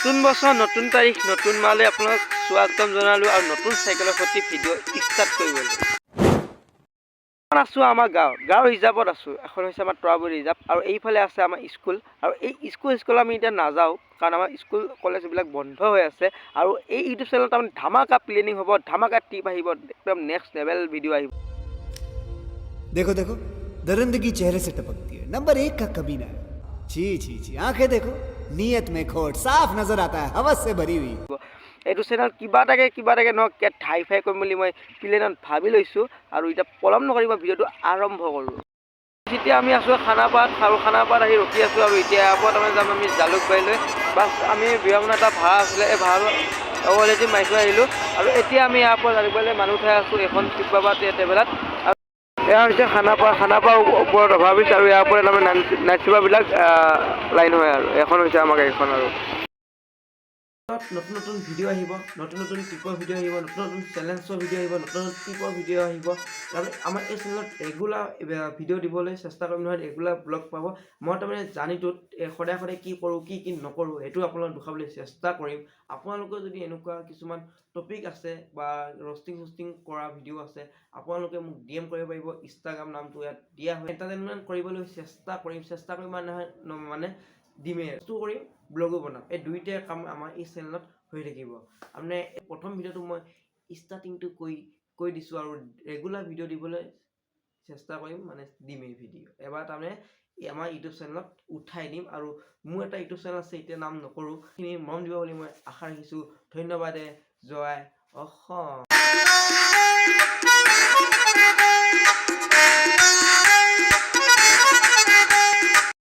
নতুন বছৰ নতুন তাৰিখ নতুন মালে আপোনাক স্বাগতম জনালো আৰু নতুন সাইকেলৰ সৈতে ভিডিঅ' ষ্টাৰ্ট কৰিবলৈ আছো আমাৰ গাঁৱৰ হিচাপত আছো এখন হৈছে আমাৰ তৰাবৰী হিচাপ আৰু এইফালে আছে আমাৰ স্কুল আৰু এই স্কুল আমি এতিয়া নাযাওঁ কাৰণ আমাৰ স্কুল কলেজ বিলাক বন্ধ হৈ আছে আৰু এই ইউটিউব চেনেলত আমি ধামাকা প্লেনিং হ'ব ধামাকা টিপ আহিব একদম নেক্সট লেভেল ভিডিঅ' আহিব देखो देखो दरिंदगी चेहरे से टपकती है नंबर 1 का कमीना है छी छी छी आंखें देखो नीयत में खोट साफ नजर आता है हवस से भरी हुई এইটো চেনেল কিবা এটাকে নহওক ইয়াত হাই ফাই কৰিম বুলি মই প্লেনত ভাবি লৈছোঁ আৰু এতিয়া পলম নকৰি মই ভিডিঅ'টো আৰম্ভ কৰোঁ এতিয়া আমি আছোঁ খানাপাৰাত আৰু খানাপাৰাত আহি ৰখি আছোঁ আৰু এতিয়া ইয়াৰ পৰা তাৰমানে যাম আমি জালুকবাৰীলৈ বাছ আমি বিয়ামনা এটা ভাড়া আছিলে এই ভাড়াটো অলৰেডি মাৰি থৈ আহিলোঁ আৰু এতিয়া আমি ইয়াৰ পৰা জালুকবাৰীলৈ মানুহ উঠাই আছোঁ এখন শিৱবাবা ট্ৰেভেলাত আৰু এয়া হৈছে খানাপাৰা ওপৰত অভাৱিছ আৰু ইয়াৰ পৰা তাৰমানে নাইট চুপাৰবিলাক লাইন হয় আৰু এখন হৈছে আমাৰ গাড়ীখন আৰু নতুন ভিডিঅ' আহিব নতুন টিপৰ ভিডিঅ' আহিব নতুন চেলেঞ্জৰ ভিডিঅ' আহিব নতুন টিপৰ ভিডিঅ' আহিব তাৰমানে আমাৰ এই চেনেলত ৰেগুলাৰ ভিডিঅ' দিবলৈ চেষ্টা কৰিম নহয় ৰেগুলাৰ ব্লগ পাব মই তাৰমানে জানিটোত সদায় কি কৰোঁ কি নকৰোঁ সেইটো আপোনালোকক দেখাবলৈ চেষ্টা কৰিম আপোনালোকৰ যদি এনেকুৱা কিছুমান টপিক আছে বা ৰষ্টিং কৰা ভিডিঅ' আছে আপোনালোকে মোক DM কৰিব পাৰিব ইনষ্টাগ্ৰাম নামটো ইয়াত দিয়া হয় এণ্টাৰটেইনমেণ্ট কৰিবলৈ চেষ্টা কৰিম মানে দিমেই কৰিম ব্লগো বনাম এই দুইটা কাম আমাৰ এই চেনেলত হৈ থাকিব মানে প্ৰথম ভিডিঅ'টো মই ষ্টাৰ্টিংটো কৈ দিছোঁ আৰু ৰেগুলাৰ ভিডিঅ' দিবলৈ চেষ্টা কৰিম মানে দিমেই ভিডিঅ' এবাৰ তাৰমানে আমাৰ ইউটিউব চেনেলত উঠাই দিম আৰু মোৰ এটা ইউটিউব চেনেল আছে এতিয়া নাম নকৰোঁ সেইখিনি মৰম দিব বুলি মই আশা ৰাখিছোঁ ধন্যবাদে জয় অসম।